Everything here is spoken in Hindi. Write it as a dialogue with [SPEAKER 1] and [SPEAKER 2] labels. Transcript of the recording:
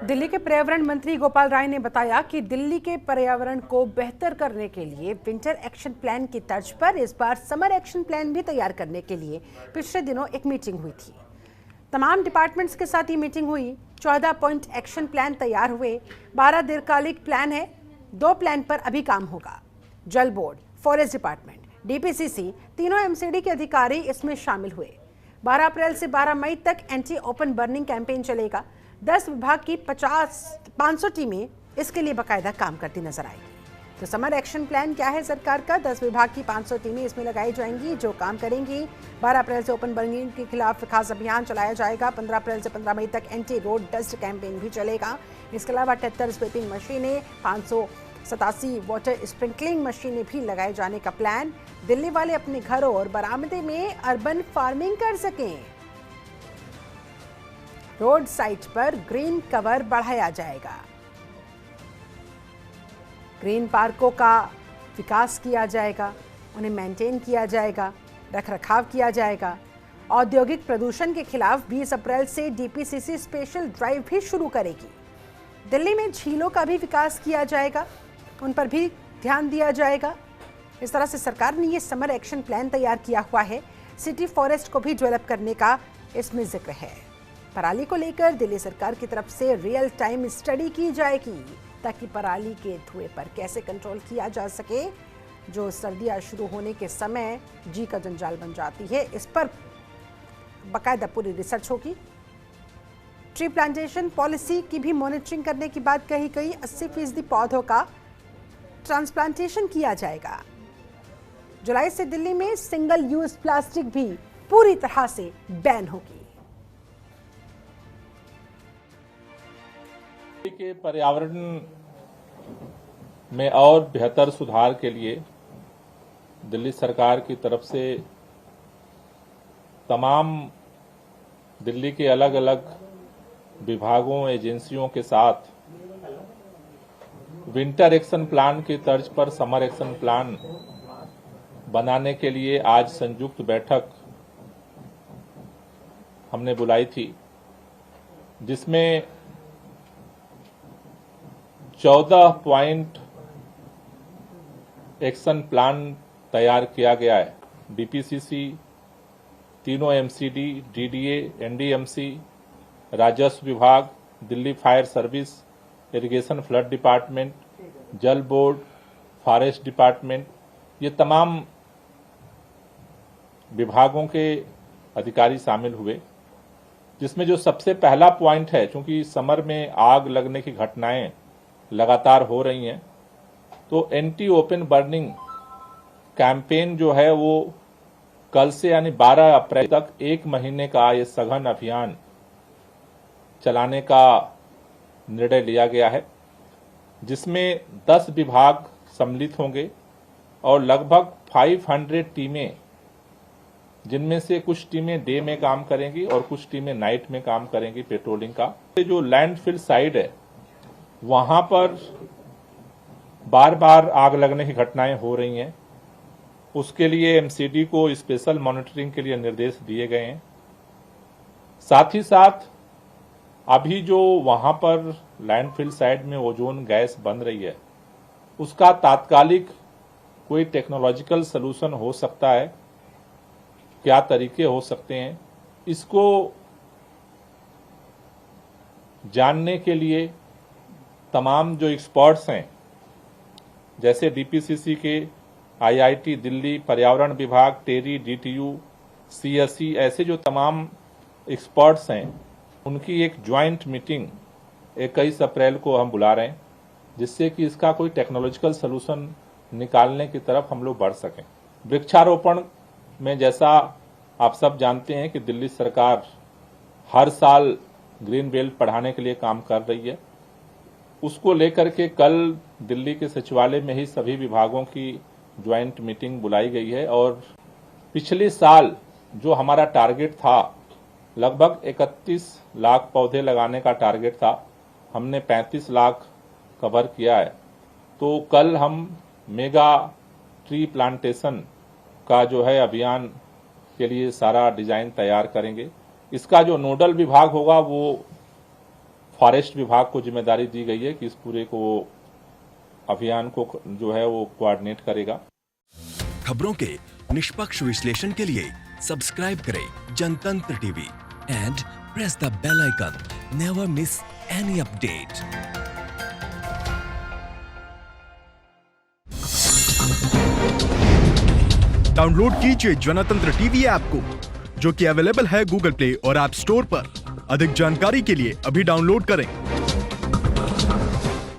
[SPEAKER 1] दिल्ली के पर्यावरण मंत्री गोपाल राय ने बताया कि दिल्ली के पर्यावरण को बेहतर करने के लिए विंटर एक्शन प्लान की तर्ज पर इस बार समर एक्शन प्लान भी तैयार करने के लिए पिछले दिनों एक मीटिंग हुई थी। तमाम डिपार्टमेंट्स के साथ ये मीटिंग हुई। 14 पॉइंट एक्शन प्लान तैयार हुए। 12 दीर्घकालिक प्लान है। 2 प्लान पर अभी काम होगा। जल बोर्ड, फॉरेस्ट डिपार्टमेंट, डीपीसीसी, तीनों एमसीडी के अधिकारी इसमें शामिल हुए। 12 अप्रैल से 12 मई तक एंटी ओपन बर्निंग कैंपेन चलेगा। 10 विभाग की 500 टीमें इसके लिए बाकायदा काम करती नजर आएगी। तो समर एक्शन प्लान क्या है सरकार का? 10 विभाग की 500 टीमें इसमें लगाई जाएंगी जो काम करेंगी। 12 अप्रैल से ओपन बर्निंग के खिलाफ खास अभियान चलाया जाएगा। 15 अप्रैल से 15 मई तक एंटी रोड डस्ट कैंपेन भी चलेगा। इसके अलावा 78 स्वीपिंग मशीनें, 587 वाटर स्प्रिंकलिंग मशीनें भी लगाए जाने का प्लान। दिल्ली वाले अपने घरों और बरामदे में अर्बन फार्मिंग कर सकें। रोड साइड पर ग्रीन कवर बढ़ाया जाएगा। ग्रीन पार्कों का विकास किया जाएगा, उन्हें मेंटेन किया जाएगा, रखरखाव किया जाएगा। औद्योगिक प्रदूषण के खिलाफ 20 अप्रैल से डीपीसीसी स्पेशल ड्राइव भी शुरू करेगी। दिल्ली में झीलों का भी विकास किया जाएगा, उन पर भी ध्यान दिया जाएगा। इस तरह से सरकार ने ये समर एक्शन प्लान तैयार किया हुआ है। सिटी फॉरेस्ट को भी डेवलप करने का इसमें जिक्र है। पराली को लेकर दिल्ली सरकार की तरफ से रियल टाइम स्टडी की जाएगी ताकि पराली के धुएं पर कैसे कंट्रोल किया जा सके, जो सर्दियां शुरू होने के समय जी का जंजाल बन जाती है। इस पर बाकायदा पूरी रिसर्च होगी। ट्री प्लांटेशन पॉलिसी की भी मॉनिटरिंग करने की बात कही गई। 80% पौधों का ट्रांसप्लांटेशन किया जाएगा। जुलाई से दिल्ली में सिंगल यूज प्लास्टिक भी पूरी तरह से बैन होगी।
[SPEAKER 2] के पर्यावरण में और बेहतर सुधार के लिए दिल्ली सरकार की तरफ से तमाम दिल्ली के अलग अलग विभागों, एजेंसियों के साथ विंटर एक्शन प्लान की तर्ज पर समर एक्शन प्लान बनाने के लिए आज संयुक्त बैठक हमने बुलाई थी, जिसमें 14 पॉइंट एक्शन प्लान तैयार किया गया है। डीपीसीसी, तीनों एमसीडी, डीडीए, एनडीएमसी, राजस्व विभाग, Delhi fire service, irrigation flood department, जल बोर्ड, फॉरेस्ट डिपार्टमेंट, ये तमाम विभागों के अधिकारी शामिल हुए। जिसमें जो सबसे पहला पॉइंट है, क्योंकि समर में आग लगने की घटनाएं लगातार हो रही हैं, तो एंटी ओपन बर्निंग कैंपेन जो है वो कल से यानी 12 अप्रैल तक 1 महीने का ये सघन अभियान चलाने का निर्णय लिया गया है, जिसमें 10 विभाग सम्मिलित होंगे और लगभग 500 टीमें, जिनमें से कुछ टीमें डे में काम करेंगी और कुछ टीमें नाइट में काम करेंगी पेट्रोलिंग का। जो लैंडफिल साइड है वहां पर बार बार आग लगने की घटनाएं हो रही हैं, उसके लिए एमसीडी को स्पेशल मॉनिटरिंग के लिए निर्देश दिए गए हैं। साथ ही साथ अभी जो वहां पर लैंडफिल साइड में ओजोन गैस बन रही है, उसका तात्कालिक कोई टेक्नोलॉजिकल सलूशन हो सकता है, क्या तरीके हो सकते हैं, इसको जानने के लिए तमाम जो एक्सपर्ट्स हैं, जैसे डीपीसीसी के, आईआईटी दिल्ली, पर्यावरण विभाग, टेरी, डीटीयू, सीएसई, ऐसे जो तमाम एक्सपर्ट्स हैं, उनकी एक ज्वाइंट मीटिंग 21 अप्रैल को हम बुला रहे हैं, जिससे कि इसका कोई टेक्नोलॉजिकल सलूशन निकालने की तरफ हम लोग बढ़ सकें। वृक्षारोपण में जैसा आप सब जानते हैं कि दिल्ली सरकार हर साल ग्रीन बेल्ट बढ़ाने के लिए काम कर रही है। उसको लेकर के कल दिल्ली के सचिवालय में ही सभी विभागों की ज्वाइंट मीटिंग बुलाई गई है और पिछले साल जो हमारा टारगेट था, लगभग 31 लाख पौधे लगाने का टारगेट था, हमने 35 लाख कवर किया है। तो कल हम मेगा ट्री प्लांटेशन का जो है अभियान के लिए सारा डिजाइन तैयार करेंगे। इसका जो नोडल विभाग होगा वो फॉरेस्ट विभाग को जिम्मेदारी दी गई है कि इस पूरे को अभियान को जो है वो कोऑर्डिनेट करेगा।
[SPEAKER 3] खबरों के निष्पक्ष विश्लेषण के लिए सब्सक्राइब करें Janatantra TV and press the bell icon. Never miss any update.
[SPEAKER 4] Download कीजिए जनतंत्र टीवी ऐप को, जो कि अवेलेबल है गूगल प्ले और ऐप स्टोर पर। अधिक जानकारी के लिए अभी डाउनलोड करें।